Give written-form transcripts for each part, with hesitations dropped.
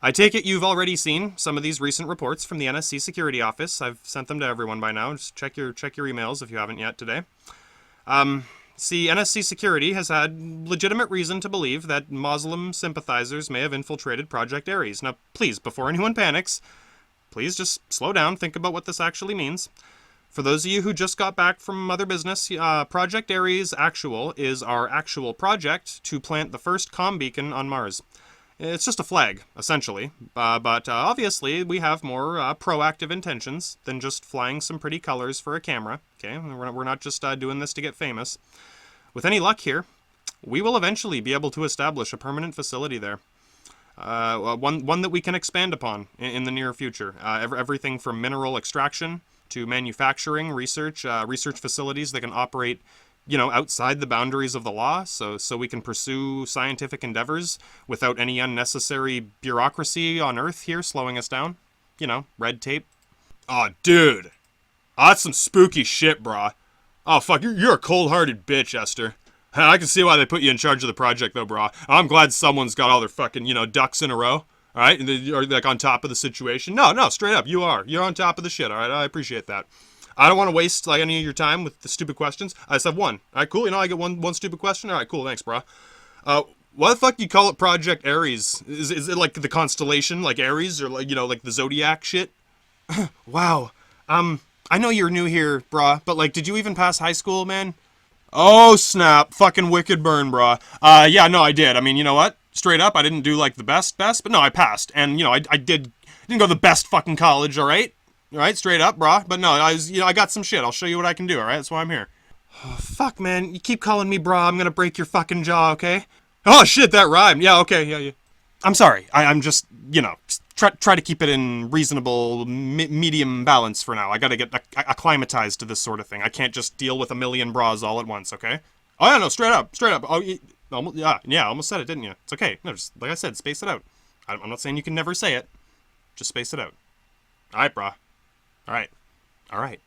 I take it you've already seen some of these recent reports from the NSC Security Office. I've sent them to everyone by now. Just check your emails if you haven't yet today. See, NSC Security has had legitimate reason to believe that Muslim sympathizers may have infiltrated Project Ares. Now, please, before anyone panics, please just slow down, think about what this actually means. For those of you who just got back from other business, Project Ares Actual is our actual project to plant the first comm beacon on Mars. It's just a flag, essentially, but obviously we have more proactive intentions than just flying some pretty colors for a camera, okay? We're not just doing this to get famous. With any luck here, we will eventually be able to establish a permanent facility there. One that we can expand upon in the near future. Everything from mineral extraction to manufacturing, research facilities that can operate, outside the boundaries of the law, so we can pursue scientific endeavors without any unnecessary bureaucracy on Earth here slowing us down. Red tape. Oh, dude. Oh, that's some spooky shit, brah. Oh, fuck, you're a cold-hearted bitch, Esther. I can see why they put you in charge of the project, though, brah. I'm glad someone's got all their fucking, ducks in a row. All right? Or, like, on top of the situation. No, straight up, you are. You're on top of the shit, all right? I appreciate that. I don't want to waste any of your time with the stupid questions. I just have one. All right, cool. I get one stupid question. All right, cool. Thanks, bro. Why the fuck do you call it Project Ares? Is it like the constellation, like Ares, or like the zodiac shit? Wow. I know you're new here, brah, but did you even pass high school, man? Oh snap! Fucking wicked burn, brah. Yeah, no, I did. I mean, you know what? Straight up, I didn't do the best, but no, I passed, and I didn't go to the best fucking college. All right. All right, straight up, brah. But no, I got some shit. I'll show you what I can do, all right? That's why I'm here. Oh, fuck, man. You keep calling me brah. I'm gonna break your fucking jaw, okay? Oh, shit, that rhymed. Yeah, okay, yeah. I'm sorry. I'm just, try to keep it in reasonable, medium balance for now. I gotta get acclimatized to this sort of thing. I can't just deal with a million bras all at once, okay? Oh, yeah, no, straight up. Oh, almost said it, didn't you? It's okay. No, just, like I said, space it out. I'm not saying you can never say it. Just space it out. All right, brah. All right.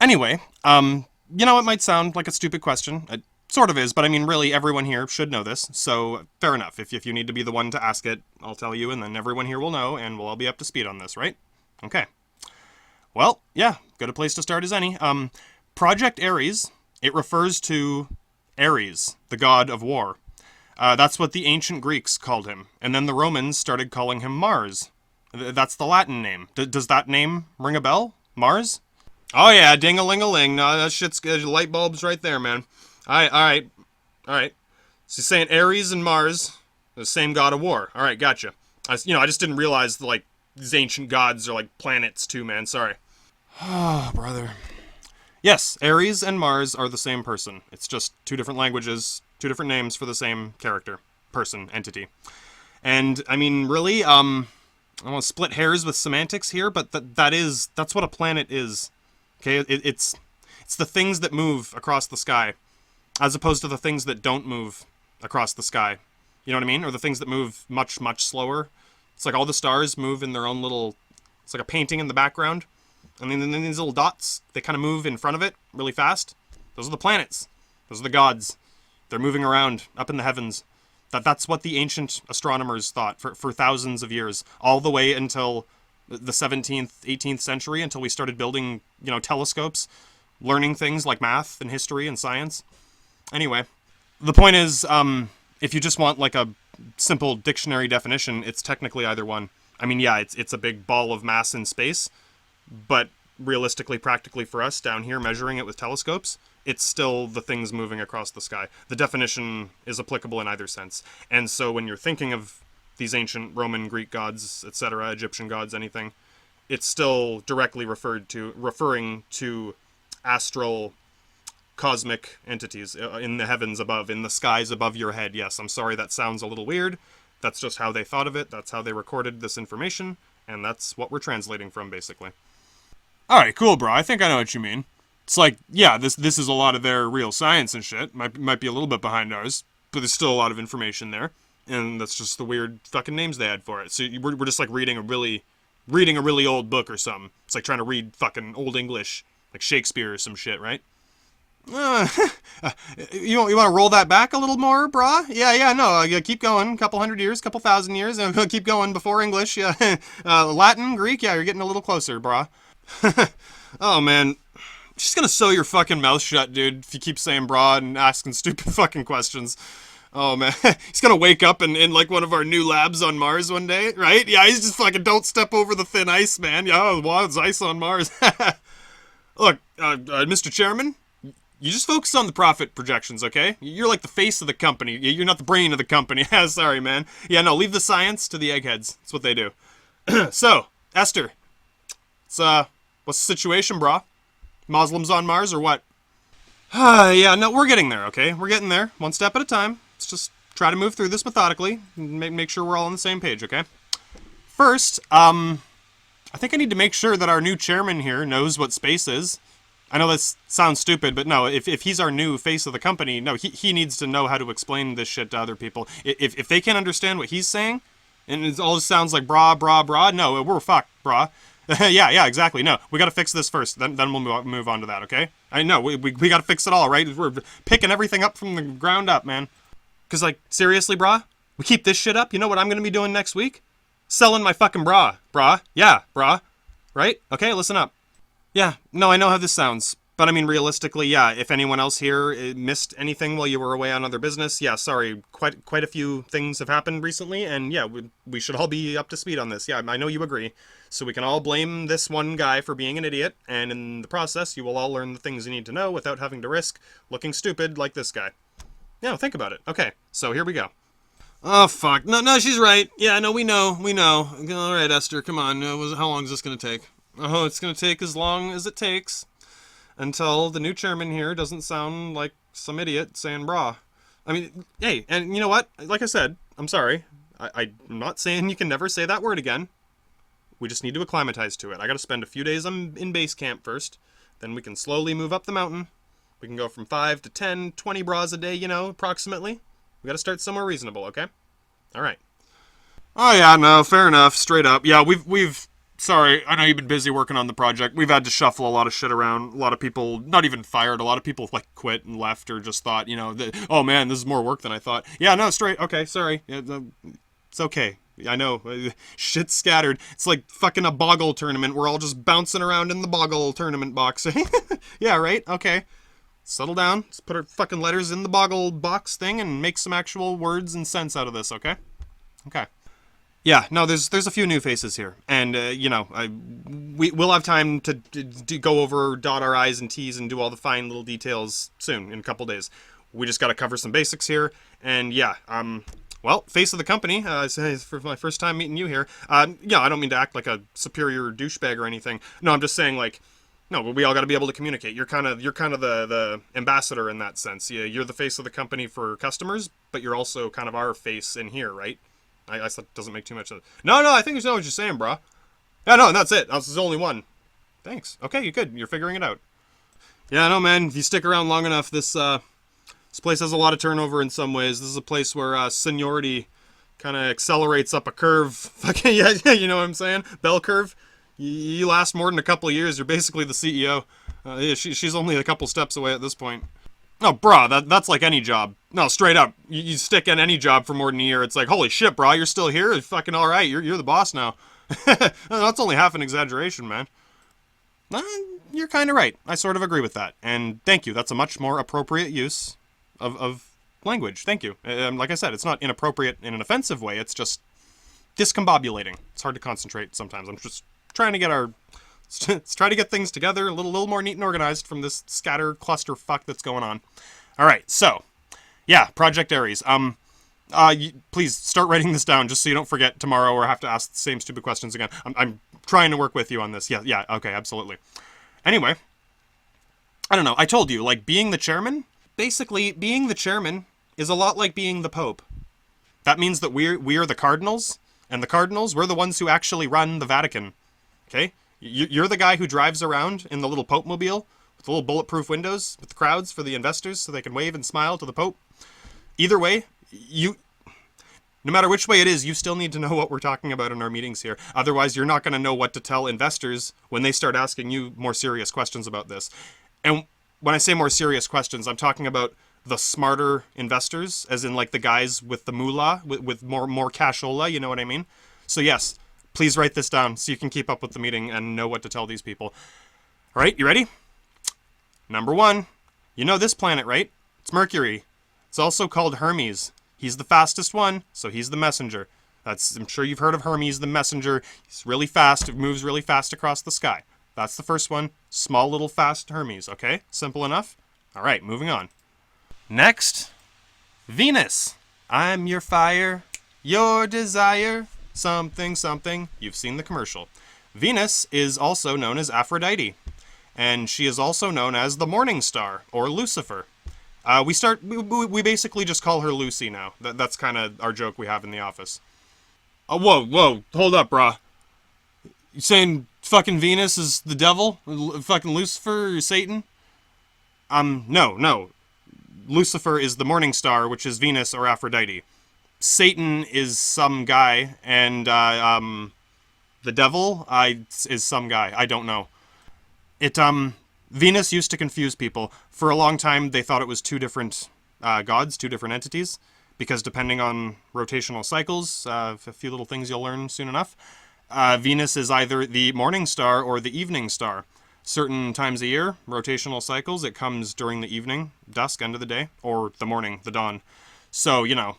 Anyway, it might sound like a stupid question. It sort of is, but I mean, really, everyone here should know this, so fair enough. If you need to be the one to ask it, I'll tell you, and then everyone here will know, and we'll all be up to speed on this, right? Okay. Well, yeah, good a place to start as any. Project Ares, it refers to Ares, the god of war. That's what the ancient Greeks called him, and then the Romans started calling him Mars. That's the Latin name. Does that name ring a bell? Mars? Oh yeah, ding-a-ling-a-ling. No, that shit's light bulbs right there, man. All right. So you're saying Ares and Mars, the same god of war. All right, gotcha. I just didn't realize these ancient gods are planets too, man. Sorry. Oh, brother. Yes, Ares and Mars are the same person. It's just two different languages, two different names for the same character, person, entity. And I mean, really, I don't want to split hairs with semantics here, but that's what a planet is. Okay, it's the things that move across the sky, as opposed to the things that don't move across the sky. You know what I mean? Or the things that move much, much slower. It's like all the stars move in their own little... It's like a painting in the background. And then these little dots, they kind of move in front of it really fast. Those are the planets. Those are the gods. They're moving around up in the heavens. That's what the ancient astronomers thought for thousands of years, all the way until the 17th, 18th century, until we started building, telescopes, learning things like math and history and science. Anyway, the point is, if you just want a simple dictionary definition, it's technically either one. I mean, yeah, it's a big ball of mass in space, but realistically, practically for us down here measuring it with telescopes, it's still the things moving across the sky. The definition is applicable in either sense. And so when you're thinking of these ancient Roman, Greek gods, etc., Egyptian gods, anything, it's still directly referring to astral cosmic entities in the heavens above, in the skies above your head. Yes, I'm sorry that sounds a little weird. That's just how they thought of it. That's how they recorded this information. And that's what we're translating from, basically. Alright, cool, bro. I think I know what you mean. It's yeah, this is a lot of their real science and shit. Might be a little bit behind ours, but there's still a lot of information there. And that's just the weird fucking names they had for it. So we're just reading a really old book or something. It's like trying to read fucking Old English, like Shakespeare or some shit, right? Uh, you want to roll that back a little more, brah? Yeah, no, keep going. Couple hundred years, couple thousand years. Keep going before English. Yeah, Latin, Greek. Yeah, you're getting a little closer, brah. Oh man, she's gonna sew your fucking mouth shut, dude. If you keep saying brah and asking stupid fucking questions. Oh man, he's gonna wake up in like one of our new labs on Mars one day, right? Yeah, he's just fucking don't step over the thin ice, man. Yeah, oh, wow, it's ice on Mars. Look, Mr. Chairman, you just focus on the profit projections, okay? You're like the face of the company. You're not the brain of the company. Sorry, man. Yeah, no, leave the science to the eggheads. That's what they do. So, Esther, it's, what's the situation, brah? Muslims on Mars or what? Yeah, no, we're getting there, okay? We're getting there, one step at a time. Let's just try to move through this methodically and make sure we're all on the same page, okay? First, I think I need to make sure that our new chairman here knows what space is. I know this sounds stupid, but no, if he's our new face of the company, no, he needs to know how to explain this shit to other people. If they can't understand what he's saying, and it all sounds like brah, no, we're fucked, brah. yeah, exactly. No, we got to fix this first. Then we'll move on to that, okay? I know, we got to fix it all, right? We're picking everything up from the ground up, man. Because, like, seriously, brah? We keep this shit up? You know what I'm going to be doing next week? Selling my fucking brah. Yeah, brah. Right? Okay, listen up. Yeah, no, I know how this sounds. But I mean, realistically, yeah, if anyone else here missed anything while you were away on other business, yeah, sorry, quite a few things have happened recently, and yeah, we should all be up to speed on this. Yeah, I know you agree. So we can all blame this one guy for being an idiot, and in the process, you will all learn the things you need to know without having to risk looking stupid like this guy. Yeah, think about it. Okay, so here we go. Oh, fuck. No, she's right. Yeah, no, we know. All right, Esther, come on. How long is this going to take? Oh, it's going to take as long as it takes until the new chairman here doesn't sound like some idiot saying brah. I mean, hey, and you know what? Like I said, I'm sorry. I'm not saying you can never say that word again. We just need to acclimatize to it. I got to spend a few days in base camp first. Then we can slowly move up the mountain. We can go from 5 to 10, 20 bras a day, approximately. We got to start somewhere reasonable, okay? All right. Oh, yeah, no, fair enough. Straight up. Yeah, we've sorry, I know you've been busy working on the project. We've had to shuffle a lot of shit around. A lot of people, not even fired, a lot of people, like, quit and left or just thought, oh, man, this is more work than I thought. Yeah, no, straight. Okay, sorry. Yeah, it's okay. I know. Shit's scattered. It's like fucking a boggle tournament. We're all just bouncing around in the boggle tournament box. Yeah, right? Okay. Settle down. Let's put our fucking letters in the boggle box thing and make some actual words and sense out of this, okay? Okay. Yeah, no, there's a few new faces here. And, we'll have time to go over, dot our I's and T's and do all the fine little details soon, in a couple days. We just got to cover some basics here. And, yeah, well, face of the company, for my first time meeting you here. Yeah, I don't mean to act like a superior douchebag or anything. No, I'm just saying, like, no, but we all got to be able to communicate. You're kind of the ambassador in that sense. Yeah, you're the face of the company for customers, but you're also kind of our face in here, right? I guess that doesn't make too much sense. No, I think you know what you're saying, brah. Yeah, no, that's it. That's the only one. Thanks. Okay, you're good. You're figuring it out. Yeah, no, man. If you stick around long enough, this place has a lot of turnover in some ways. This is a place where seniority kind of accelerates up a curve. Fucking yeah, you know what I'm saying? Bell curve. You last more than a couple of years, you're basically the CEO. Yeah, she's only a couple steps away at this point. No, brah, that's like any job. No, straight up. You stick in any job for more than a year, it's like, holy shit, brah, you're still here? You're fucking alright, you're the boss now. That's only half an exaggeration, man. You're kind of right. I sort of agree with that. And thank you, that's a much more appropriate use of language. Thank you. Like I said, it's not inappropriate in an offensive way, it's just discombobulating. It's hard to concentrate sometimes. I'm just trying to get let's try to get things together a little more neat and organized from this scatter cluster fuck that's going on. All right, so yeah, Project Ares. Please start writing this down just so you don't forget tomorrow or have to ask the same stupid questions again. I'm trying to work with you on this. Yeah, okay, absolutely. Anyway, I don't know. I told you, like, being the chairman, basically being the chairman is a lot like being the Pope. That means that we are the cardinals, and the cardinals, we're the ones who actually run the Vatican. Okay? You're the guy who drives around in the little Pope-mobile with the little bulletproof windows with the crowds for the investors so they can wave and smile to the Pope. Either way, no matter which way it is, you still need to know what we're talking about in our meetings here. Otherwise, you're not going to know what to tell investors when they start asking you more serious questions about this. And when I say more serious questions, I'm talking about the smarter investors, as in like the guys with the moolah, with more cashola, you know what I mean? So yes, please write this down so you can keep up with the meeting and know what to tell these people. All right, you ready? Number 1, you know this planet, right? It's Mercury. It's also called Hermes. He's the fastest one, so he's the messenger. I'm sure you've heard of Hermes, the messenger. He's really fast. It moves really fast across the sky. That's the first one. Small little fast Hermes, okay? Simple enough? All right, moving on. Next, Venus. I'm your fire, your desire, something, something. You've seen the commercial. Venus is also known as Aphrodite, and she is also known as the morning star, or Lucifer. We basically just call her Lucy now. That's kind of our joke we have in the office. Whoa, hold up, brah. You saying fucking Venus is the devil? Fucking Lucifer or Satan? No. Lucifer is the morning star, which is Venus or Aphrodite. Satan is some guy, and the devil is some guy. I don't know. Venus used to confuse people. For a long time, they thought it was two different gods, two different entities, because depending on rotational cycles, a few little things you'll learn soon enough, Venus is either the morning star or the evening star. Certain times a year, rotational cycles, it comes during the evening, dusk, end of the day, or the morning, the dawn. So, you know,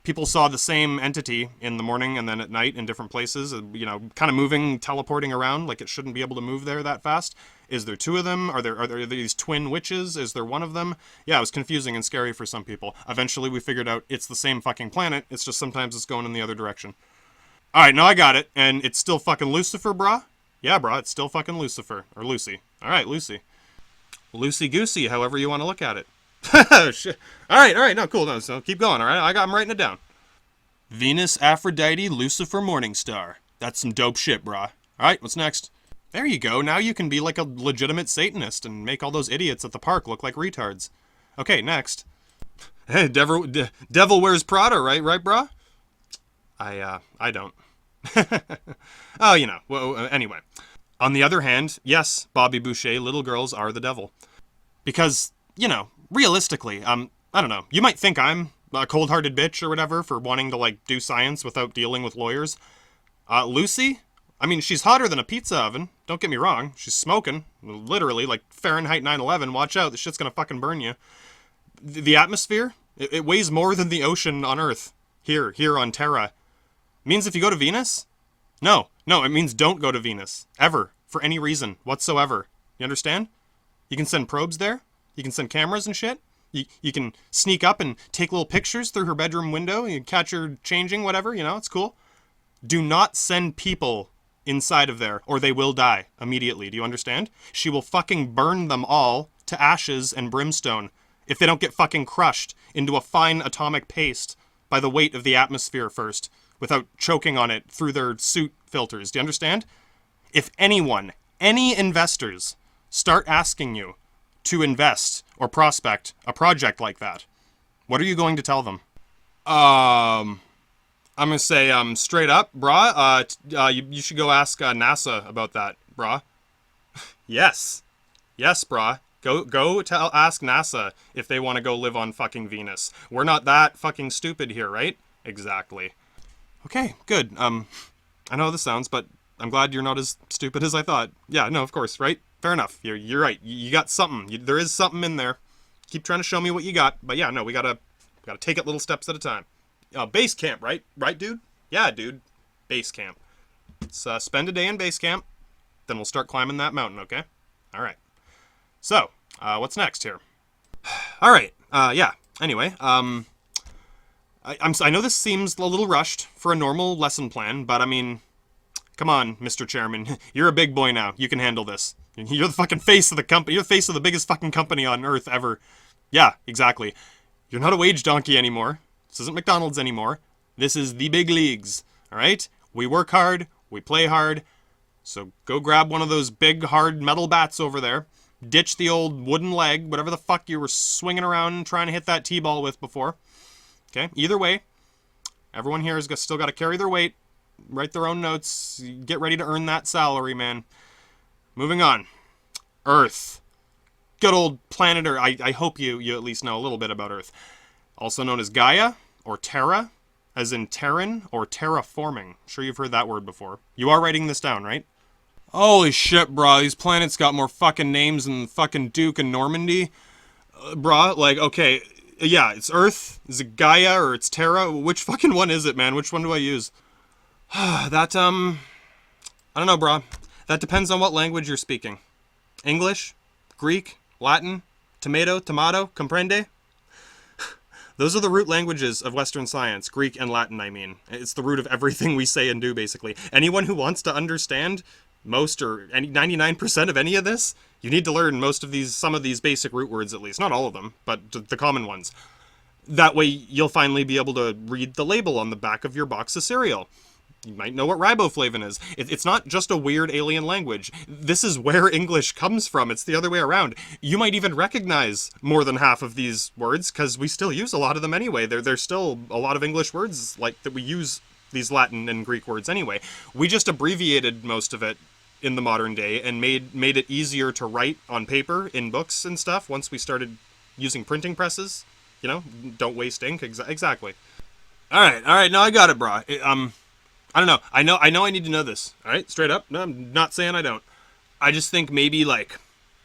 people saw the same entity in the morning and then at night in different places, you know, kind of moving, teleporting around, like it shouldn't be able to move there that fast. Is there two of them? Are there these twin witches? Is there one of them? Yeah, it was confusing and scary for some people. Eventually we figured out it's the same fucking planet, it's just sometimes it's going in the other direction. Alright, now I got it, and it's still fucking Lucifer, brah? Yeah, brah, it's still fucking Lucifer. Or Lucy. Alright, Lucy. Loosey-goosey, however you want to look at it. Shit. Alright, no, cool, no, so keep going, alright? I'm writing it down. Venus, Aphrodite, Lucifer, Morningstar. That's some dope shit, brah. Alright, what's next? There you go, now you can be like a legitimate Satanist and make all those idiots at the park look like retards. Okay, next. Hey, Devil Wears Prada, right, brah? I don't. Oh, you know. Well, anyway. On the other hand, yes, Bobby Boucher, little girls are the devil. Because, you know, realistically, I don't know. You might think I'm a cold-hearted bitch or whatever for wanting to, like, do science without dealing with lawyers. Lucy? I mean, she's hotter than a pizza oven. Don't get me wrong. She's smoking. Literally, like Fahrenheit 9/11. Watch out. This shit's gonna fucking burn you. The atmosphere? It weighs more than the ocean on Earth. Here on Terra. Means if you go to Venus? No, it means don't go to Venus. Ever. For any reason whatsoever. You understand? You can send probes there. You can send cameras and shit. You can sneak up and take little pictures through her bedroom window. You catch her changing, whatever, you know, it's cool. Do not send people inside of there, or they will die immediately. Do you understand? She will fucking burn them all to ashes and brimstone if they don't get fucking crushed into a fine atomic paste by the weight of the atmosphere first, without choking on it through their suit filters. Do you understand? If anyone, any investors, start asking you to invest or prospect a project like that, what are you going to tell them? I'm going to say, straight up, brah, you should go ask NASA about that, brah. Yes, brah. Go ask NASA if they want to go live on fucking Venus. We're not that fucking stupid here, right? Exactly. Okay, good. I know how this sounds, but I'm glad you're not as stupid as I thought. Yeah, no, of course, right? Fair enough. You're right. You got something. There is something in there. Keep trying to show me what you got. But yeah, no, we gotta take it little steps at a time. Base camp, right? Right, dude? Yeah, dude. Base camp. Let's spend a day in base camp. Then we'll start climbing that mountain, okay? All right. So, what's next here? All right. Yeah. Anyway, I know this seems a little rushed for a normal lesson plan, but I mean, come on, Mr. Chairman. You're a big boy now. You can handle this. You're the fucking face of the company. You're the face of the biggest fucking company on Earth ever. Yeah, exactly. You're not a wage donkey anymore. This isn't McDonald's anymore. This is the big leagues, all right? We work hard. We play hard. So go grab one of those big, hard metal bats over there. Ditch the old wooden leg, whatever the fuck you were swinging around trying to hit that T-ball with before. Okay, either way, everyone here has still got to carry their weight, write their own notes, get ready to earn that salary, man. Moving on. Earth. good old planet, or I hope you at least know a little bit about Earth. Also known as Gaia, or Terra, as in Terran, or terraforming. I'm sure you've heard that word before. You are writing this down, right? Holy shit, brah, these planets got more fucking names than fucking Duke and Normandy. Brah, like, okay, yeah, it's Earth, is it Gaia, or it's Terra? Which fucking one is it, man? Which one do I use? That, I don't know, brah. That depends on what language you're speaking. English? Greek? Latin? Tomato? Comprende? Those are the root languages of Western science. Greek and Latin, I mean. It's the root of everything we say and do, basically. Anyone who wants to understand most or 99% of any of this, you need to learn some of these basic root words at least. Not all of them, but the common ones. That way you'll finally be able to read the label on the back of your box of cereal. You might know what riboflavin is. It's not just a weird alien language. This is where English comes from. It's the other way around. You might even recognize more than half of these words, because we still use a lot of them anyway. There's still a lot of English words like that we use these Latin and Greek words anyway. We just abbreviated most of it in the modern day and made it easier to write on paper in books and stuff once we started using printing presses. You know, don't waste ink. Exactly. All right. No, I got it, brah. I don't know. I know I need to know this. All right, straight up. No, I'm not saying I don't. I just think maybe, like,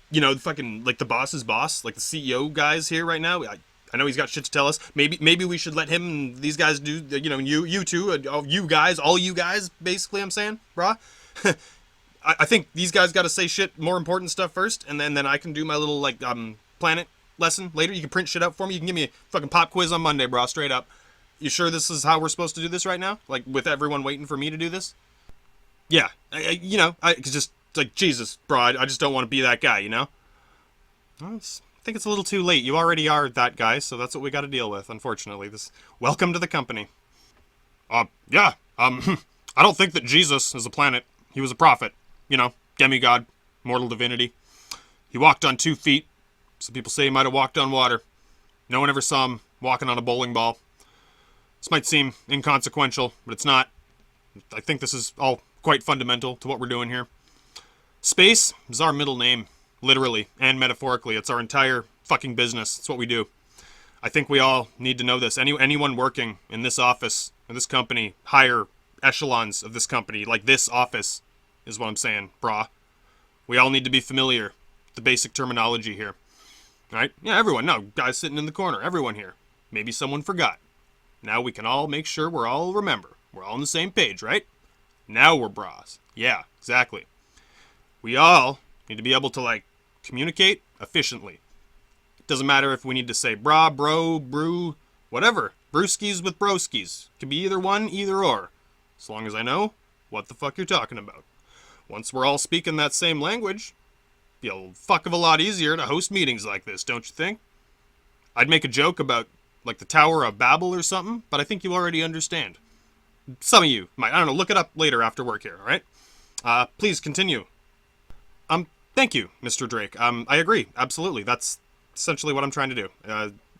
you know, fucking, like, the boss's boss, like the CEO guys here right now. I know he's got shit to tell us. Maybe we should let him and these guys do, you know, you two, all you guys, basically, I'm saying, brah. I think these guys got to say shit, more important stuff first, and then I can do my little, like, planet lesson later. You can print shit out for me. You can give me a fucking pop quiz on Monday, brah, straight up. You sure this is how we're supposed to do this right now? Like, with everyone waiting for me to do this? Yeah, you know, just, like, Jesus, bro, I just don't want to be that guy, you know? Well, I think it's a little too late. You already are that guy, so that's what we got to deal with, unfortunately. Welcome to the company. Yeah, I don't think that Jesus is a planet. He was a prophet, you know, demigod, mortal divinity. He walked on 2 feet. Some people say he might have walked on water. No one ever saw him walking on a bowling ball. This might seem inconsequential, but it's not. I think this is all quite fundamental to what we're doing here. Space is our middle name, literally and metaphorically. It's our entire fucking business. It's what we do. I think we all need to know this. Anyone working in this office, in this company, higher echelons of this company, like this office, is what I'm saying, brah. We all need to be familiar with the basic terminology here. Right? Yeah, everyone. No, guys sitting in the corner. Everyone here. Maybe someone forgot. Now we can all make sure we're all on the same page, right? Now we're bras. Yeah, exactly. We all need to be able to, like, communicate efficiently. It doesn't matter if we need to say bra, bro, brew, whatever. Brewskis with broskis. It can be either one, either or. As long as I know what the fuck you're talking about. Once we're all speaking that same language, it'll be a fuck of a lot easier to host meetings like this, don't you think? I'd make a joke about, like, the Tower of Babel or something, but I think you already understand. Some of you might. I don't know, look it up later after work here, alright? Please continue. Thank you, Mr. Drake. I agree, absolutely. That's essentially what I'm trying to do.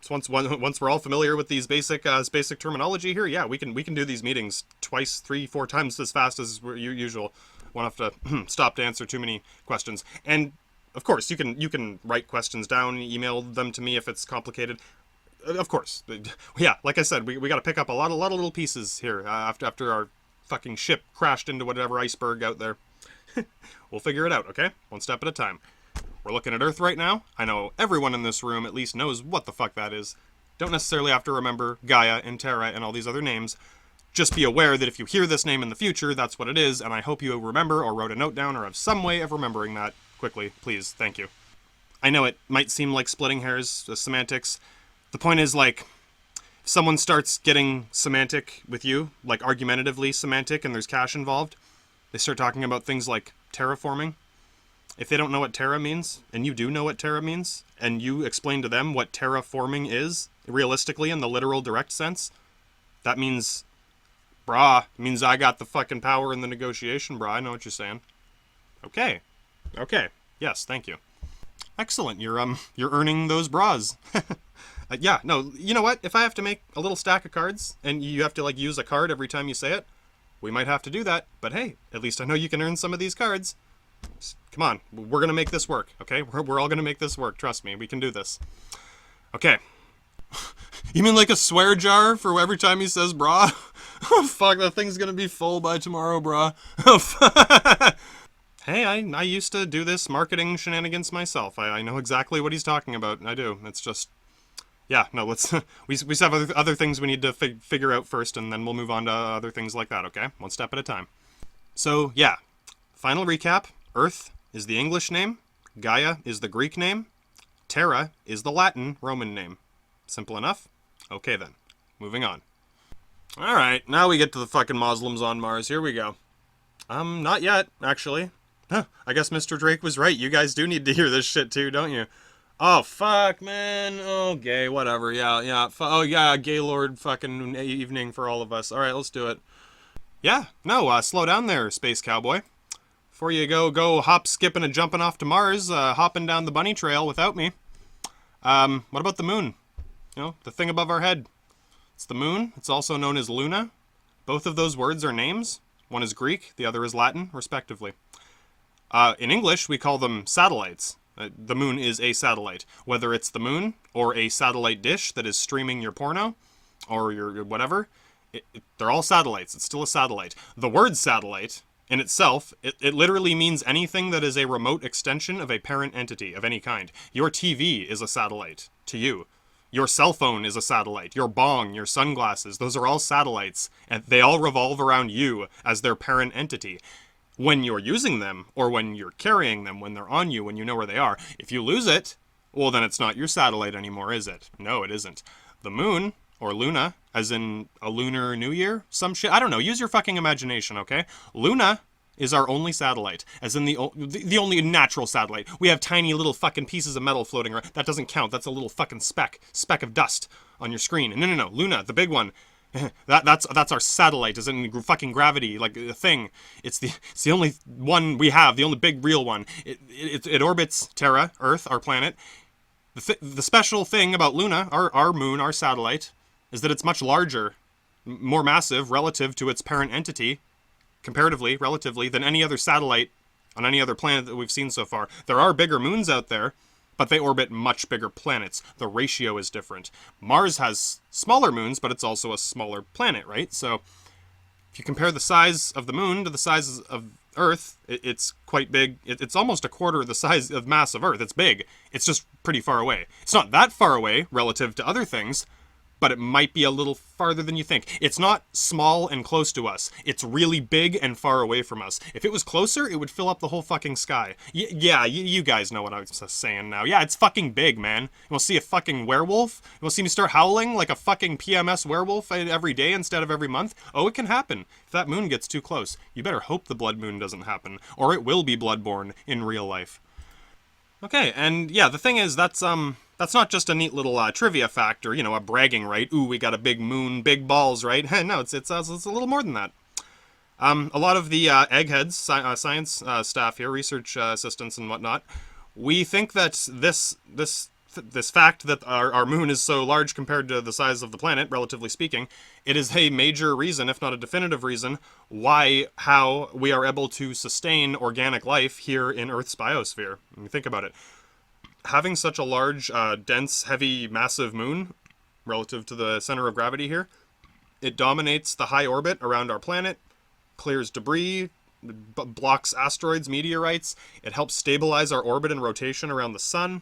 Once we're all familiar with these basic terminology here, yeah, we can do these meetings 2, 3, 4 times as fast as usual. Won't have to stop to answer too many questions. And, of course, you can write questions down, email them to me if it's complicated. Of course. Yeah, like I said, we got to pick up a lot of little pieces here after our fucking ship crashed into whatever iceberg out there. We'll figure it out, okay? One step at a time. We're looking at Earth right now. I know everyone in this room at least knows what the fuck that is. Don't necessarily have to remember Gaia and Terra and all these other names. Just be aware that if you hear this name in the future, that's what it is, and I hope you remember or wrote a note down or have some way of remembering that quickly. Please, thank you. I know it might seem like splitting hairs, semantics. The point is, like, if someone starts getting semantic with you, like argumentatively semantic, and there's cash involved, they start talking about things like terraforming. If they don't know what terra means, and you do know what terra means, and you explain to them what terraforming is, realistically, in the literal direct sense, that means, brah, it means I got the fucking power in the negotiation, brah. I know what you're saying. Okay. Yes, thank you. Excellent. You're earning those bras. Yeah, no, you know what? If I have to make a little stack of cards, and you have to, like, use a card every time you say it, we might have to do that. But hey, at least I know you can earn some of these cards. Come on, we're gonna make this work, okay? We're all gonna make this work, trust me, we can do this. Okay. You mean like a swear jar for every time he says brah? Oh fuck, that thing's gonna be full by tomorrow, brah. Oh fuck. Hey, I used to do this marketing shenanigans myself. I know exactly what he's talking about. I do. It's just, yeah, no, let's, we have other things we need to figure out first, and then we'll move on to other things like that, okay? One step at a time. So, yeah, final recap. Earth is the English name. Gaia is the Greek name. Terra is the Latin Roman name. Simple enough? Okay then. Moving on. Alright, now we get to the fucking Moslems on Mars. Here we go. Not yet, actually. Huh, I guess Mr. Drake was right. You guys do need to hear this shit too, don't you? Oh, fuck, man. Oh, gay, whatever. Yeah. Oh, yeah, Gaylord fucking evening for all of us. Alright, let's do it. Yeah, no, slow down there, space cowboy. Before you go hop, skipping, and jumping off to Mars, hopping down the bunny trail without me. What about the moon? You know, the thing above our head. It's the moon. It's also known as Luna. Both of those words are names. One is Greek, the other is Latin, respectively. In English, we call them satellites. The moon is a satellite. Whether it's the moon, or a satellite dish that is streaming your porno, or your whatever, they're all satellites. It's still a satellite. The word satellite, in itself, it literally means anything that is a remote extension of a parent entity of any kind. Your TV is a satellite to you. Your cell phone is a satellite. Your bong, your sunglasses, those are all satellites, and they all revolve around you as their parent entity. When you're using them, or when you're carrying them, when they're on you, when you know where they are, if you lose it, well, then it's not your satellite anymore, is it? No, it isn't. The moon, or Luna, as in a lunar new year, some shit, I don't know, use your fucking imagination, okay? Luna is our only satellite, as in the only natural satellite. We have tiny little fucking pieces of metal floating around. That doesn't count. That's a little fucking speck of dust on your screen. No. Luna, the big one. That's our satellite, as in fucking gravity, like a thing. It's the only one we have, the only big real one. It orbits Terra, Earth, our planet. The special thing about Luna, our moon, our satellite, is that it's much larger, more massive relative to its parent entity, comparatively, relatively, than any other satellite on any other planet that we've seen so far. There are bigger moons out there, but they orbit much bigger planets. The ratio is different. Mars has smaller moons, but it's also a smaller planet, right? So if you compare the size of the moon to the size of Earth, it's quite big. It's almost a quarter of the size of mass of Earth. It's big. It's just pretty far away. It's not that far away relative to other things, but it might be a little farther than you think. It's not small and close to us. It's really big and far away from us. If it was closer, it would fill up the whole fucking sky. You guys know what I was saying now. Yeah, it's fucking big, man. You want to see a fucking werewolf? You want to see me start howling like a fucking PMS werewolf every day instead of every month? Oh, it can happen. If that moon gets too close, you better hope the blood moon doesn't happen, or it will be bloodborne in real life. Okay, and yeah, the thing is, that's not just a neat little trivia fact, or, you know, a bragging right. Ooh, we got a big moon, big balls, right? No, it's a little more than that. A lot of the eggheads, science staff here, research assistants and whatnot, we think that this fact that our moon is so large compared to the size of the planet, relatively speaking, it is a major reason, if not a definitive reason, how we are able to sustain organic life here in Earth's biosphere. When you think about it. Having such a large, dense, heavy, massive moon, relative to the center of gravity here, it dominates the high orbit around our planet, clears debris, blocks asteroids, meteorites, it helps stabilize our orbit and rotation around the sun.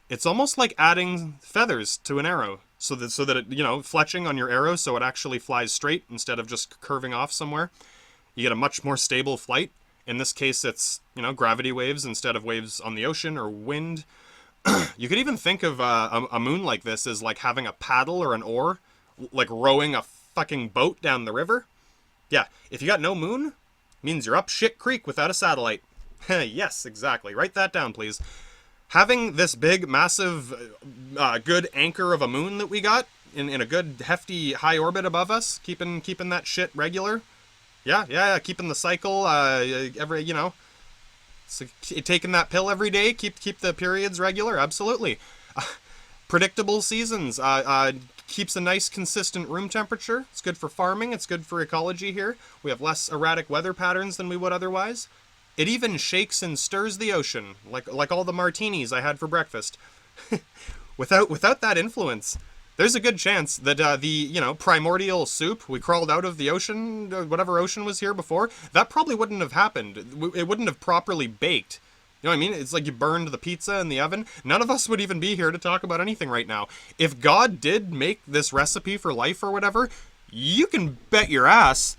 It's almost like adding feathers to an arrow, so that it, you know, fletching on your arrow so it actually flies straight instead of just curving off somewhere. You get a much more stable flight. In this case, it's, you know, gravity waves instead of waves on the ocean or wind. You could even think of a moon like this as like having a paddle or an oar, like rowing a fucking boat down the river. Yeah, if you got no moon, means you're up shit creek without a satellite. Yes, exactly. Write that down, please. Having this big, massive, good anchor of a moon that we got in a good, hefty, high orbit above us, keeping that shit regular. Yeah, keeping the cycle, you know. So, taking that pill every day, keep the periods regular, absolutely. Predictable seasons, keeps a nice consistent room temperature. It's good for farming, it's good for ecology here. We have less erratic weather patterns than we would otherwise. It even shakes and stirs the ocean, like all the martinis I had for breakfast. Without that influence, there's a good chance that the primordial soup we crawled out of the ocean, whatever ocean was here before, that probably wouldn't have happened. It wouldn't have properly baked. You know what I mean? It's like you burned the pizza in the oven. None of us would even be here to talk about anything right now. If God did make this recipe for life or whatever, you can bet your ass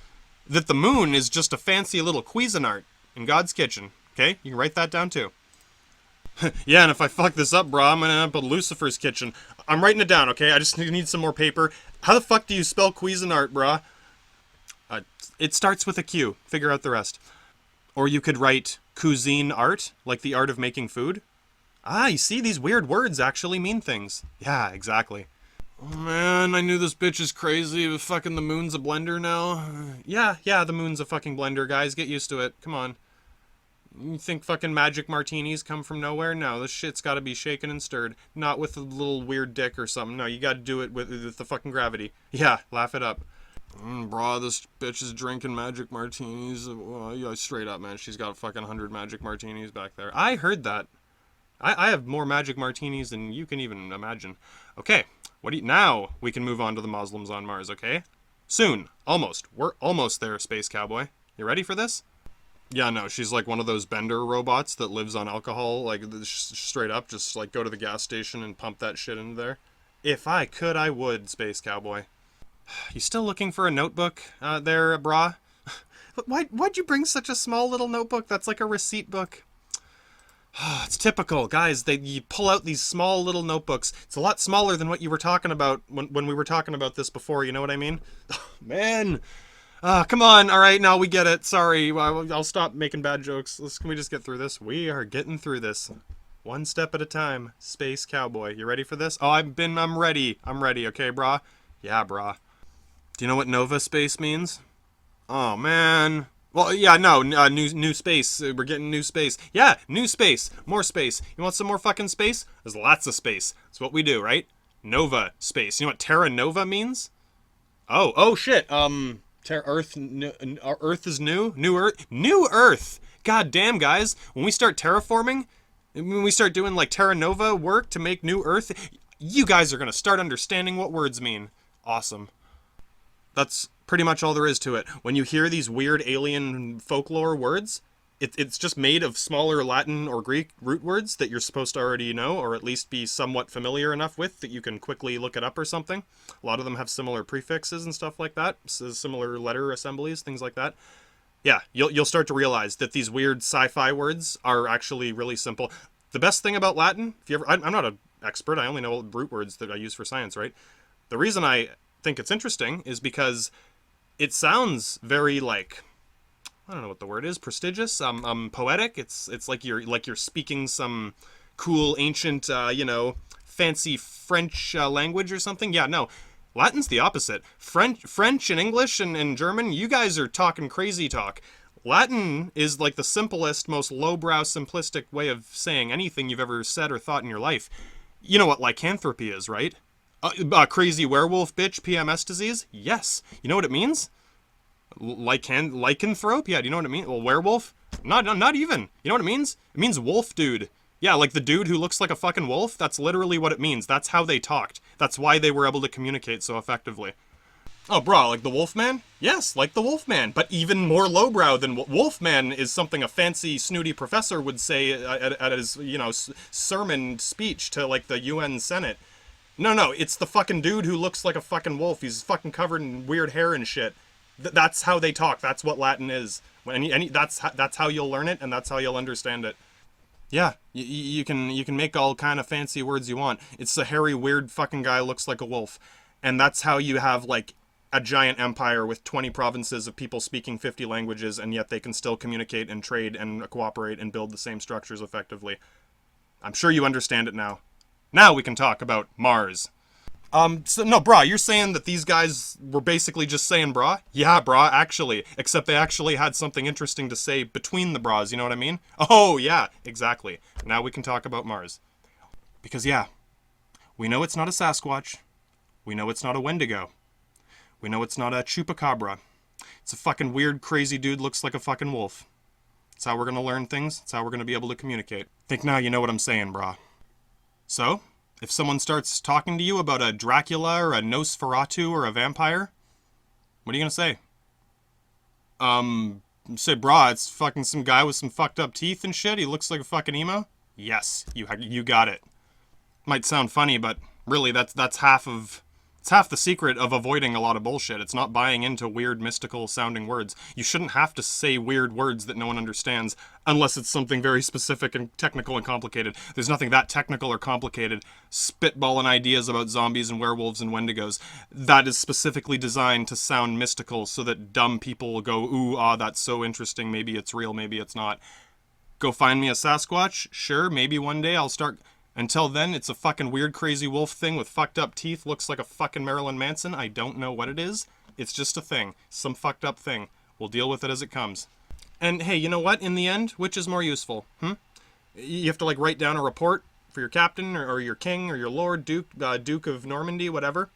that the moon is just a fancy little Cuisinart in God's kitchen. Okay? You can write that down too. Yeah, and if I fuck this up, bro, I'm gonna end up at Lucifer's kitchen. I'm writing it down, okay? I just need some more paper. How the fuck do you spell Cuisinart, bro? It starts with a Q. Figure out the rest. Or you could write cuisine art, like the art of making food. Ah, you see, these weird words actually mean things. Yeah, exactly. Oh man, I knew this bitch is crazy. Fucking the moon's a blender now. Yeah, the moon's a fucking blender, guys. Get used to it. Come on. You think fucking magic martinis come from nowhere? No, this shit's gotta be shaken and stirred. Not with a little weird dick or something. No, you gotta do it with the fucking gravity. Yeah, laugh it up. Brah, this bitch is drinking magic martinis. Well, yeah, straight up, man. She's got fucking 100 magic martinis back there. I heard that. I have more magic martinis than you can even imagine. Okay, now we can move on to the Moslems on Mars, okay? Soon. Almost. We're almost there, Space Cowboy. You ready for this? Yeah, no, she's like one of those bender robots that lives on alcohol, like straight up, just like go to the gas station and pump that shit into there. If I could, I would, Space Cowboy. You still looking for a notebook there, brah? Why'd you bring such a small little notebook? That's like a receipt book. It's typical, guys. You pull out these small little notebooks. It's a lot smaller than what you were talking about when we were talking about this before, you know what I mean? Oh, man. Come on. All right, now we get it. Sorry. I'll stop making bad jokes. Can we just get through this? We are getting through this. One step at a time. Space Cowboy. You ready for this? Oh, I'm ready. I'm ready. Okay, brah? Yeah, brah. Do you know what Nova Space means? Oh, man. Well, yeah, no, new space. We're getting new space. Yeah, new space. More space. You want some more fucking space? There's lots of space. That's what we do, right? Nova space. You know what Terra Nova means? Oh, shit. Earth is new? New Earth! God damn, guys. When we start terraforming, when we start doing, like, Terra Nova work to make new Earth, you guys are gonna start understanding what words mean. Awesome. That's pretty much all there is to it. When you hear these weird alien folklore words, it's just made of smaller Latin or Greek root words that you're supposed to already know, or at least be somewhat familiar enough with that you can quickly look it up or something. A lot of them have similar prefixes and stuff like that, similar letter assemblies, things like that. Yeah, you'll start to realize that these weird sci-fi words are actually really simple. The best thing about Latin, I'm not an expert, I only know root words that I use for science, right? The reason I think it's interesting is because it sounds very, like, I don't know what the word is, prestigious, poetic. It's like you're speaking some cool ancient fancy French language or something. Yeah, no, Latin's the opposite. French and English and German, you guys are talking crazy talk. Latin is like the simplest, most lowbrow, simplistic way of saying anything you've ever said or thought in your life. You know what lycanthropy is, right? Crazy werewolf bitch PMS disease? Yes. You know what it means? Lycanthrope? Yeah, do you know what it means? Well, werewolf? Not even. You know what it means? It means wolf dude. Yeah, like the dude who looks like a fucking wolf. That's literally what it means. That's how they talked. That's why they were able to communicate so effectively. Oh, bro, like the Wolfman? Yes, like the Wolfman, but even more lowbrow than Wolfman is something a fancy, snooty professor would say at his, sermon speech to, like, the UN Senate. No, it's the fucking dude who looks like a fucking wolf. He's fucking covered in weird hair and shit. That's how they talk. That's what Latin is. That's how you'll learn it, and that's how you'll understand it. Yeah, you can make all kind of fancy words you want. It's a hairy, weird fucking guy looks like a wolf. And that's how you have, like, a giant empire with 20 provinces of people speaking 50 languages, and yet they can still communicate and trade and cooperate and build the same structures effectively. I'm sure you understand it now. Now we can talk about Mars. So, no, brah, you're saying that these guys were basically just saying brah? Yeah, brah, actually. Except they actually had something interesting to say between the bras, you know what I mean? Oh, yeah, exactly. Now we can talk about Mars. Because, yeah, we know it's not a Sasquatch. We know it's not a Wendigo. We know it's not a Chupacabra. It's a fucking weird, crazy dude looks like a fucking wolf. That's how we're gonna learn things. That's how we're gonna be able to communicate. Think now you know what I'm saying, brah. So, if someone starts talking to you about a Dracula or a Nosferatu or a vampire, what are you gonna say? Say, brah, it's fucking some guy with some fucked up teeth and shit. He looks like a fucking emo. Yes, you got it. Might sound funny, but really, that's half the secret of avoiding a lot of bullshit. It's not buying into weird, mystical sounding words. You shouldn't have to say weird words that no one understands unless it's something very specific and technical and complicated. There's nothing that technical or complicated. Spitballing ideas about zombies and werewolves and wendigos. That is specifically designed to sound mystical so that dumb people will go, ooh, ah, that's so interesting. Maybe it's real, maybe it's not. Go find me a Sasquatch? Sure, maybe one day I'll start... Until then, it's a fucking weird, crazy wolf thing with fucked up teeth, looks like a fucking Marilyn Manson. I don't know what it is. It's just a thing. Some fucked up thing. We'll deal with it as it comes. And hey, you know what? In the end, which is more useful? You have to, like, write down a report for your captain or your king or your lord, Duke of Normandy, whatever.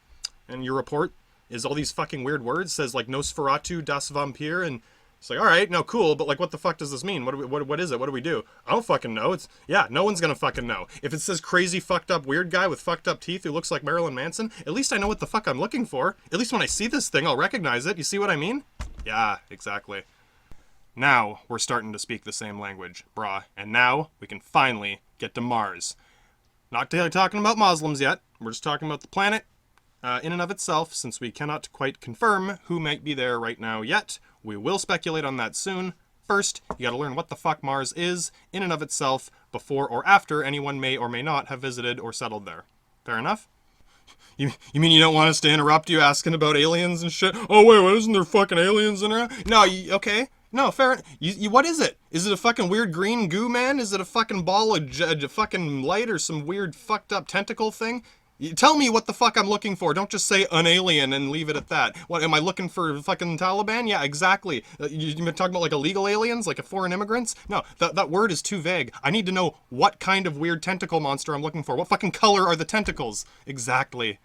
And your report is all these fucking weird words. Says, like, Nosferatu, Das Vampir, and... It's like, all right, no, cool, but like, what the fuck does this mean? What is it? What do we do? I don't fucking know. No one's gonna fucking know. If it says crazy, fucked up, weird guy with fucked up teeth who looks like Marilyn Manson, at least I know what the fuck I'm looking for. At least when I see this thing, I'll recognize it. You see what I mean? Yeah, exactly. Now we're starting to speak the same language, brah. And now we can finally get to Mars. Not talking about Moslims yet. We're just talking about the planet in and of itself, since we cannot quite confirm who might be there right now yet. We will speculate on that soon. First, you gotta learn what the fuck Mars is, in and of itself, before or after anyone may or may not have visited or settled there. Fair enough? You mean you don't want us to interrupt you asking about aliens and shit? Oh wait, what, isn't there fucking aliens in there? No, okay. No, fair. What is it? Is it a fucking weird green goo man? Is it a fucking ball of fucking light or some weird fucked up tentacle thing? Tell me what the fuck I'm looking for. Don't just say an alien and leave it at that. What, am I looking for fucking Taliban? Yeah, exactly. You been talking about like illegal aliens, like foreign immigrants? No, that word is too vague. I need to know what kind of weird tentacle monster I'm looking for. What fucking color are the tentacles? Exactly.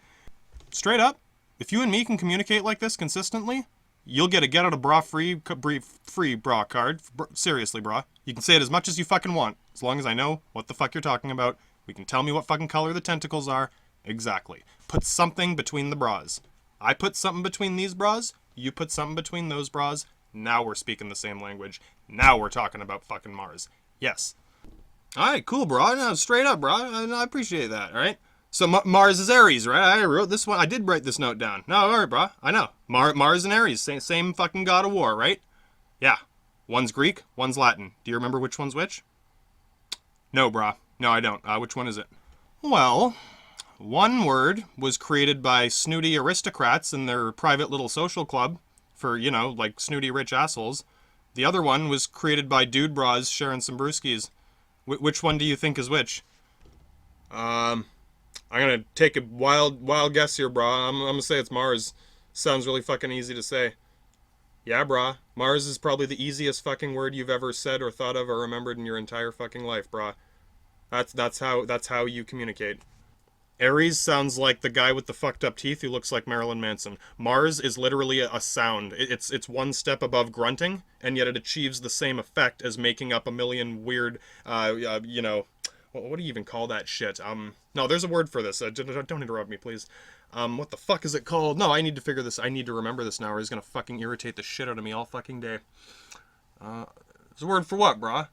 Straight up, if you and me can communicate like this consistently, you'll get a get out of bra free bra card. Seriously, bra. You can say it as much as you fucking want. As long as I know what the fuck you're talking about. We can tell me what fucking color the tentacles are. Exactly. Put something between the bras. I put something between these bras. You put something between those bras. Now we're speaking the same language. Now we're talking about fucking Mars. Yes. Alright, cool, bro. No, straight up, bro. I appreciate that, alright? So Mars is Aries, right? I wrote this one. I did write this note down. No, alright, bro. I know. Mars and Aries. Same fucking god of war, right? Yeah. One's Greek, one's Latin. Do you remember which one's which? No, bro. No, I don't. Which one is it? Well... One word was created by snooty aristocrats in their private little social club for, you know, like snooty rich assholes. The other one was created by dude bras sharing some brewskis. Which one do you think is which? I'm gonna take a wild guess here, brah. I'm gonna say it's Mars. Sounds really fucking easy to say. Yeah, brah. Mars is probably the easiest fucking word you've ever said or thought of or remembered in your entire fucking life, brah. That's how you communicate. Aries sounds like the guy with the fucked up teeth who looks like Marilyn Manson. Mars is literally a sound. It's one step above grunting, and yet it achieves the same effect as making up a million weird, you know, what do you even call that shit? No, there's a word for this. Don't interrupt me, please. What the fuck is it called? No, I need to figure this. I need to remember this now, or he's gonna fucking irritate the shit out of me all fucking day. There's a word for what, brah?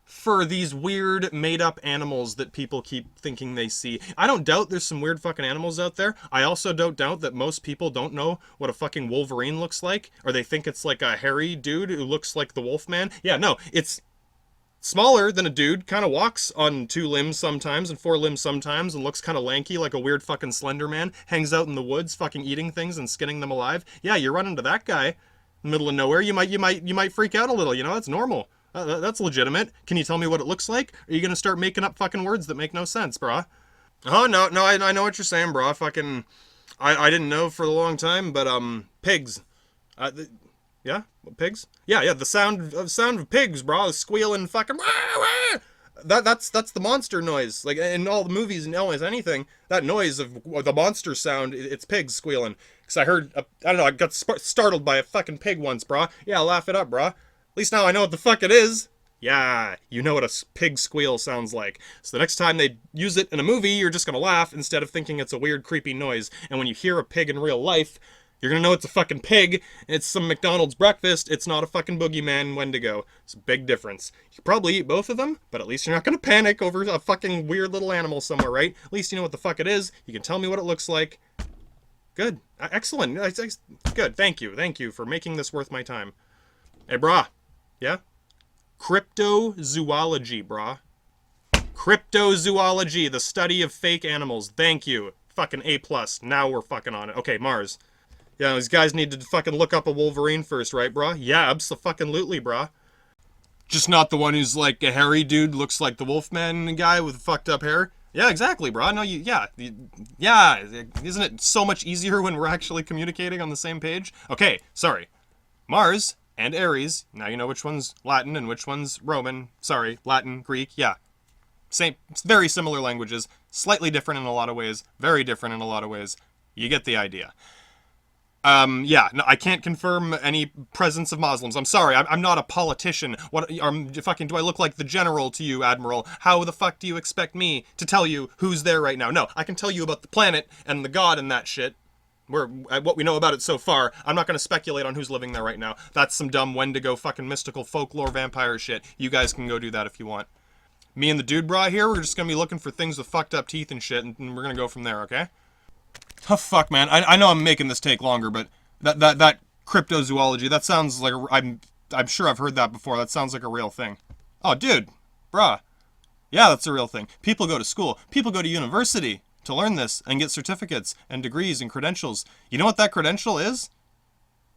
For these weird made-up animals that people keep thinking they see. I don't doubt there's some weird fucking animals out there. I also don't doubt that most people don't know what a fucking Wolverine looks like, or they think it's like a hairy dude who looks like the Wolfman. Yeah, no, it's smaller than a dude, kind of walks on 2 limbs sometimes and 4 limbs sometimes, and looks kind of lanky like a weird fucking Slender Man, hangs out in the woods fucking eating things and skinning them alive. Yeah, you run into that guy in the middle of nowhere, you might freak out a little, you know, that's normal. That's legitimate. Can you tell me what it looks like? Are you gonna start making up fucking words that make no sense, brah? Oh, no, I know what you're saying, brah. Fucking, I didn't know for a long time, but, pigs. Yeah? Pigs? Yeah, the sound of pigs, brah. Squealing fucking... That's the monster noise. Like, in all the movies and always anything, that noise of the monster sound, it's pigs squealing. Because I heard, I don't know, I got startled by a fucking pig once, brah. Yeah, laugh it up, brah. At least now I know what the fuck it is. Yeah, you know what a pig squeal sounds like. So the next time they use it in a movie, you're just gonna laugh instead of thinking it's a weird, creepy noise. And when you hear a pig in real life, you're gonna know it's a fucking pig. It's some McDonald's breakfast. It's not a fucking boogeyman Wendigo. It's a big difference. You could probably eat both of them, but at least you're not gonna panic over a fucking weird little animal somewhere, right? At least you know what the fuck it is. You can tell me what it looks like. Good. Excellent. Good. Thank you. Thank you for making this worth my time. Hey, brah. Yeah? Cryptozoology, brah. Cryptozoology, the study of fake animals. Thank you. Fucking A+. Now we're fucking on it. Okay, Mars. Yeah, these guys need to fucking look up a Wolverine first, right, brah? Yeah, abso-fucking-lutely, brah. Just not the one who's like a hairy dude, looks like the Wolfman guy with fucked up hair? Yeah, exactly, brah. No, yeah, isn't it so much easier when we're actually communicating on the same page? Okay, sorry. Mars and Ares, now you know which one's Latin and which one's Roman. Sorry, Latin, Greek, yeah. Same, very similar languages, slightly different in a lot of ways, very different in a lot of ways. You get the idea. Yeah, no, I can't confirm any presence of Muslims. I'm sorry, I'm not a politician. What, fucking, do I look like the general to you, Admiral? How the fuck do you expect me to tell you who's there right now? No, I can tell you about the planet and the god and that shit. What we know about it so far. I'm not gonna speculate on who's living there right now. That's some dumb Wendigo fucking mystical folklore vampire shit. You guys can go do that if you want. Me and the dude bra here, we're just gonna be looking for things with fucked up teeth and shit, and we're gonna go from there, okay? Oh, fuck, man. I know I'm making this take longer, but that cryptozoology, that sounds like I'm sure I've heard that before. That sounds like a real thing. Oh, dude. Bruh. Yeah, that's a real thing. People go to school. People go to university to learn this and get certificates and degrees and credentials. You know what that credential is?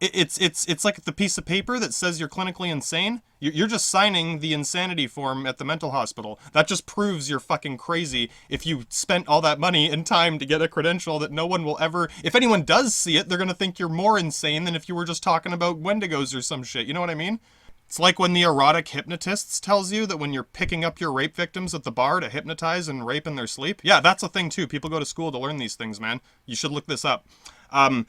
It's like the piece of paper that says you're clinically insane. You're just signing the insanity form at the mental hospital. That just proves you're fucking crazy if you spent all that money and time to get a credential that no one will ever... If anyone does see it, they're gonna think you're more insane than if you were just talking about Wendigos or some shit. You know what I mean? It's like when the erotic hypnotist tells you that when you're picking up your rape victims at the bar to hypnotize and rape in their sleep. Yeah, that's a thing too. People go to school to learn these things, man. You should look this up.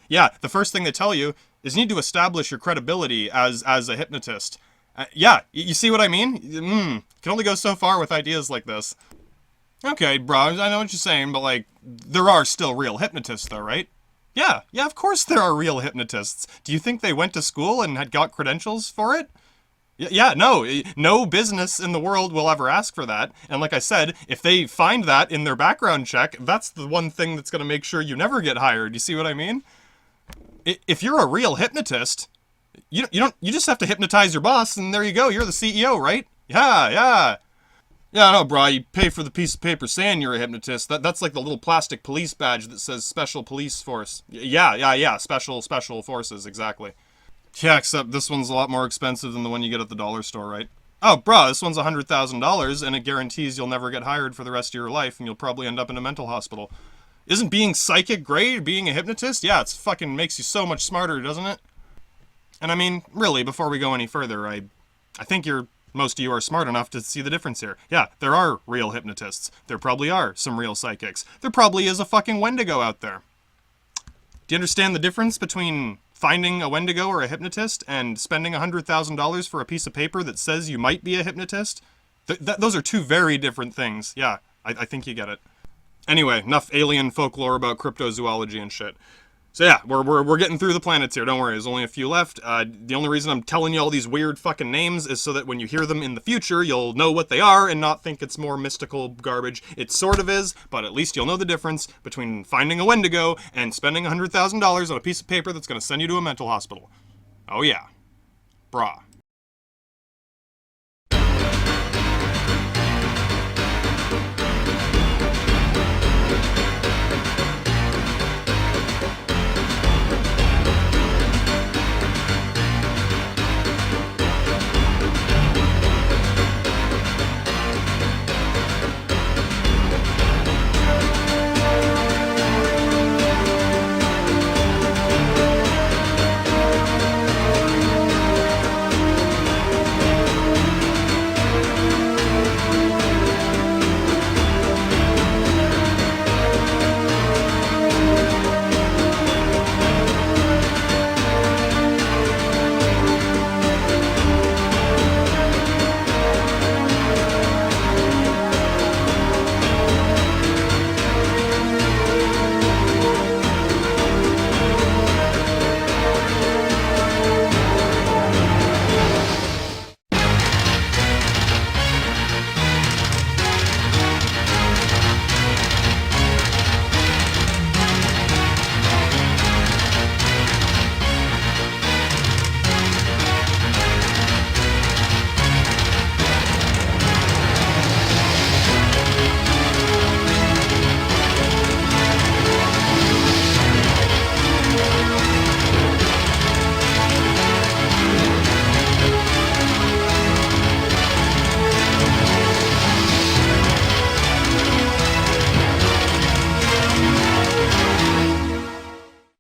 Yeah, the first thing they tell you is you need to establish your credibility as a hypnotist. Yeah, you see what I mean? Can only go so far with ideas like this. Okay, bro, I know what you're saying, but like, there are still real hypnotists though, right? Yeah, of course there are real hypnotists. Do you think they went to school and had got credentials for it? Yeah, no business in the world will ever ask for that. And like I said, if they find that in their background check, that's the one thing that's going to make sure you never get hired. You see what I mean? If you're a real hypnotist, you just have to hypnotize your boss, and there you go. You're the CEO, right? Yeah, no, bro. You pay for the piece of paper saying you're a hypnotist. That's like the little plastic police badge that says Special Police Force. Yeah. Special Forces, exactly. Yeah, except this one's a lot more expensive than the one you get at the dollar store, right? Oh, bro, this one's $100,000, and it guarantees you'll never get hired for the rest of your life, and you'll probably end up in a mental hospital. Isn't being psychic great? Being a hypnotist? Yeah, it's fucking makes you so much smarter, doesn't it? And I mean, really, before we go any further, I think most of you are smart enough to see the difference here. Yeah, there are real hypnotists. There probably are some real psychics. There probably is a fucking Wendigo out there. Do you understand the difference between finding a Wendigo or a hypnotist and spending $100,000 for a piece of paper that says you might be a hypnotist? Those are two very different things. Yeah, I think you get it. Anyway, enough alien folklore about cryptozoology and shit. So yeah, we're getting through the planets here. Don't worry, there's only a few left. The only reason I'm telling you all these weird fucking names is so that when you hear them in the future, you'll know what they are and not think it's more mystical garbage. It sort of is, but at least you'll know the difference between finding a Wendigo and spending $100,000 on a piece of paper that's going to send you to a mental hospital. Oh yeah. Brah.